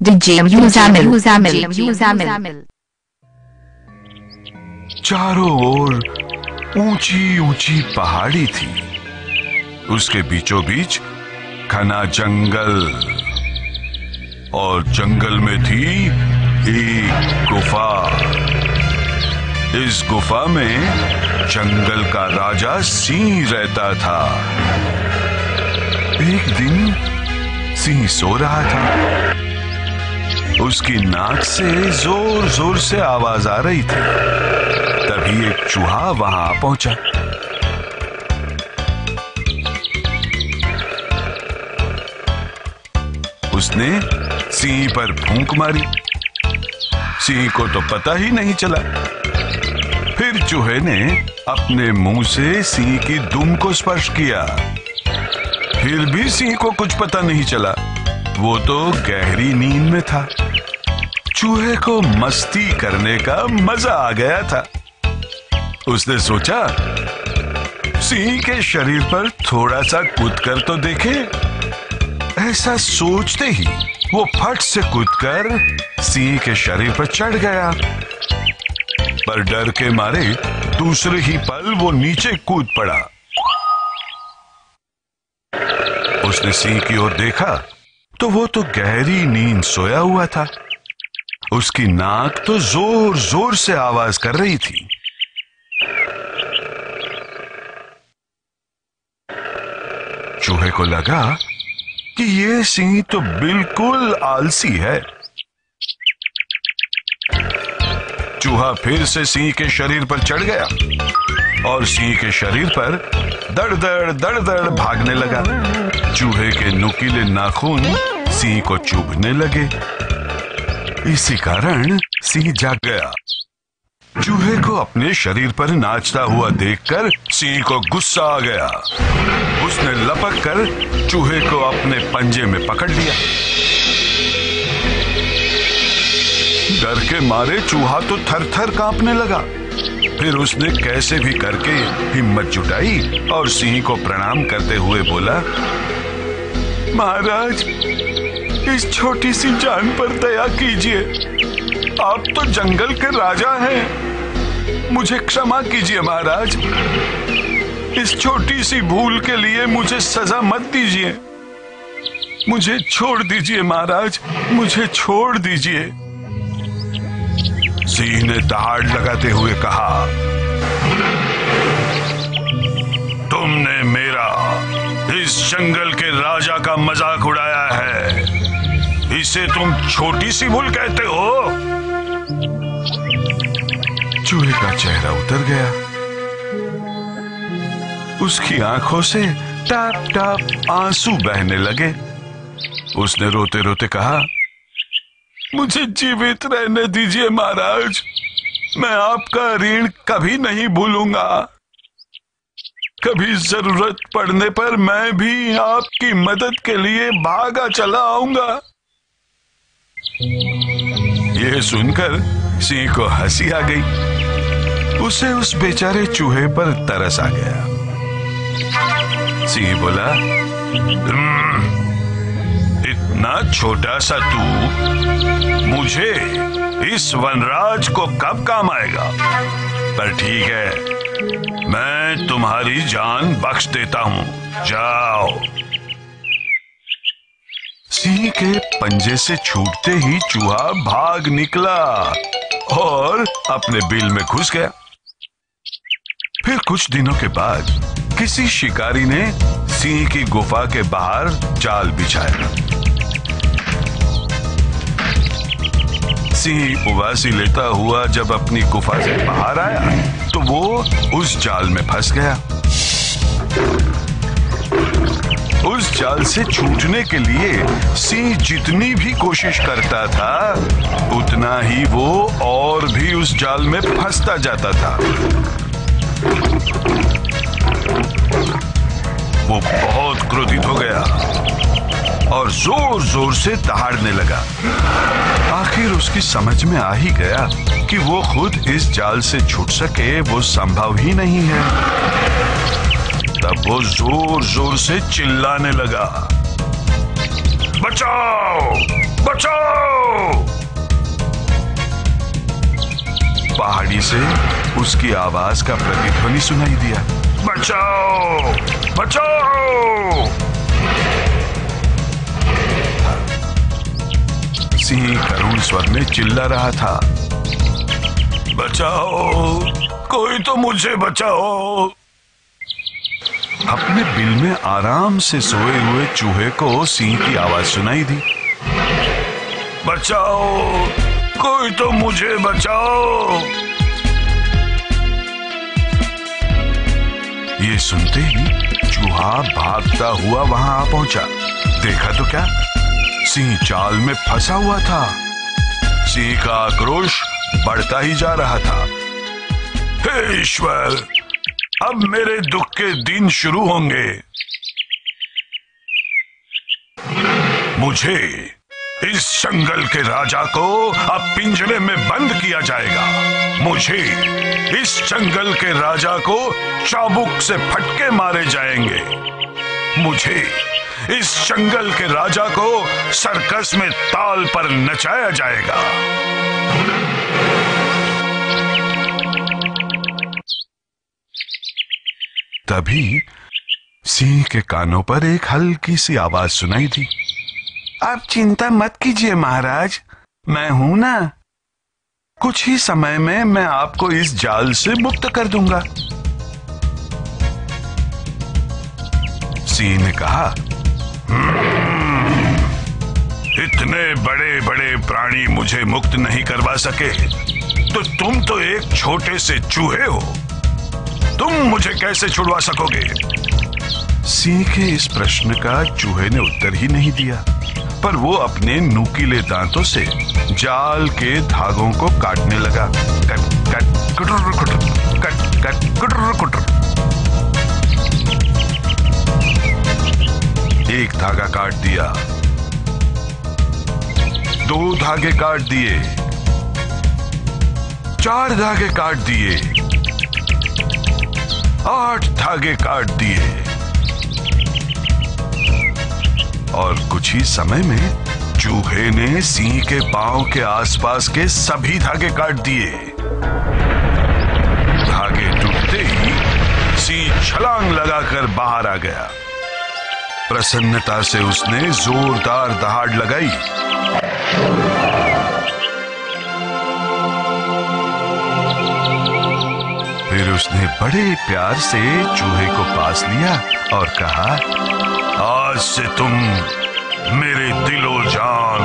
DJM चारों ओर ऊंची ऊंची पहाड़ी थी। उसके बीचों बीच घना जंगल और जंगल में थी एक गुफा। इस गुफा में जंगल का राजा सिंह रहता था। एक दिन सिंह सो रहा था। उसकी नाक से जोर जोर से आवाज आ रही थी। तभी एक चूहा वहां पहुंचा। उसने सिंह पर फूंक मारी। सिंह को तो पता ही नहीं चला। फिर चूहे ने अपने मुंह से सिंह की दुम को स्पर्श किया। फिर भी सिंह को कुछ पता नहीं चला। वो तो गहरी नींद में था। चूहे को मस्ती करने का मजा आ गया था। उसने सोचा सिंह के शरीर पर थोड़ा सा कूदकर तो देखे। ऐसा सोचते ही वो फट से कूदकर सिंह के शरीर पर चढ़ गया। पर डर के मारे दूसरे ही पल वो नीचे कूद पड़ा। उसने सिंह की ओर देखा तो वो तो गहरी नींद सोया हुआ था। उसकी नाक तो जोर जोर से आवाज कर रही थी। चूहे को लगा कि ये सिंह तो बिल्कुल आलसी है। चूहा फिर से सिंह के शरीर पर चढ़ गया और सिंह के शरीर पर दड़ दड़ भागने लगा। चूहे के नुकीले नाखून सिंह को चुभने लगे। इसी कारण सिंह जाग गया। चूहे को अपने शरीर पर नाचता हुआ देखकर सिंह को गुस्सा आ गया। उसने लपक कर चूहे को अपने पंजे में पकड़ लिया। डर के मारे चूहा तो थर थर कांपने लगा। फिर उसने कैसे भी करके हिम्मत जुटाई और सिंह को प्रणाम करते हुए बोला, महाराज, इस छोटी सी जान पर दया कीजिए। आप तो जंगल के राजा हैं। मुझे क्षमा कीजिए महाराज। इस छोटी सी भूल के लिए मुझे सजा मत दीजिए। मुझे छोड़ दीजिए महाराज, मुझे छोड़ दीजिए। सिंह ने दहाड़ लगाते हुए कहा, तुमने मेरा इस जंगल के राजा का मजाक उड़ाया है। इसे तुम छोटी सी भूल कहते हो? चूहे का चेहरा उतर गया। उसकी आंखों से टप टप आंसू बहने लगे। उसने रोते रोते कहा, मुझे जीवित रहने दीजिए महाराज। मैं आपका ऋण कभी नहीं भूलूंगा। कभी जरूरत पड़ने पर मैं भी आपकी मदद के लिए भागा चला आऊंगा। यह सुनकर सिंह को हंसी आ गई। उसे उस बेचारे चूहे पर तरस आ गया। सिंह बोला, इतना छोटा सा तू मुझे इस वनराज को कब काम आएगा? पर ठीक है, मैं तुम्हारी जान बख्श देता हूं। जाओ। सिंह के पंजे से छूटते ही चूहा भाग निकला और अपने बिल में घुस गया। फिर कुछ दिनों के बाद किसी शिकारी ने सिंह की गुफा के बाहर जाल बिछाया। सिंह उबासी लेता हुआ जब अपनी गुफा से बाहर आया तो वो उस जाल में फंस गया। उस जाल से छूटने के लिए सिंह जितनी भी कोशिश करता था उतना ही वो और भी उस जाल में फंसता जाता था। वो बहुत क्रोधित हो गया और जोर जोर से दहाड़ने लगा। आखिर उसकी समझ में आ ही गया कि वो खुद इस जाल से छूट सके वो संभव ही नहीं है। तब वो जोर जोर से चिल्लाने लगा, बचाओ बचाओ। पहाड़ी से उसकी आवाज का प्रतिध्वनि सुनाई दिया। बचाओ, बचाओ! सिंह करुण स्वर में चिल्ला रहा था। बचाओ, कोई तो मुझे बचाओ। अपने बिल में आराम से सोए हुए चूहे को सिंह की आवाज सुनाई दी। बचाओ, कोई तो मुझे बचाओ। ये सुनते ही चूहा भागता हुआ वहां आ पहुंचा। देखा तो क्या, सिंह जाल में फंसा हुआ था। सिंह का आक्रोश बढ़ता ही जा रहा था। हे ईश्वर, अब मेरे दुख के दिन शुरू होंगे। मुझे इस जंगल के राजा को अब पिंजरे में बंद किया जाएगा। मुझे इस जंगल के राजा को चाबुक से फटके मारे जाएंगे। मुझे इस जंगल के राजा को सर्कस में ताल पर नचाया जाएगा। तभी सिंह के कानों पर एक हल्की सी आवाज सुनाई दी। आप चिंता मत कीजिए महाराज, मैं हूं ना। कुछ ही समय में मैं आपको इस जाल से मुक्त कर दूंगा। सिंह ने कहा, इतने बड़े बड़े प्राणी मुझे मुक्त नहीं करवा सके, तो तुम तो एक छोटे से चूहे हो, तुम मुझे कैसे छुड़वा सकोगे? सिंह के इस प्रश्न का चूहे ने उत्तर ही नहीं दिया, पर वो अपने नुकीले दांतों से जाल के धागों को काटने लगा। कट कट कुटर कुटर, कट कट कुटर कुटर। एक धागा काट दिया, 2 धागे काट दिए, 4 धागे काट दिए, 8 धागे काट दिए, और कुछ ही समय में चूहे ने सिंह के पांव के आसपास के सभी धागे काट दिए। धागे टूटते ही सिंह छलांग लगाकर बाहर आ गया। प्रसन्नता से उसने जोरदार दहाड़ लगाई। फिर उसने बड़े प्यार से चूहे को पास लिया और कहा, आज से तुम मेरे दिलो जान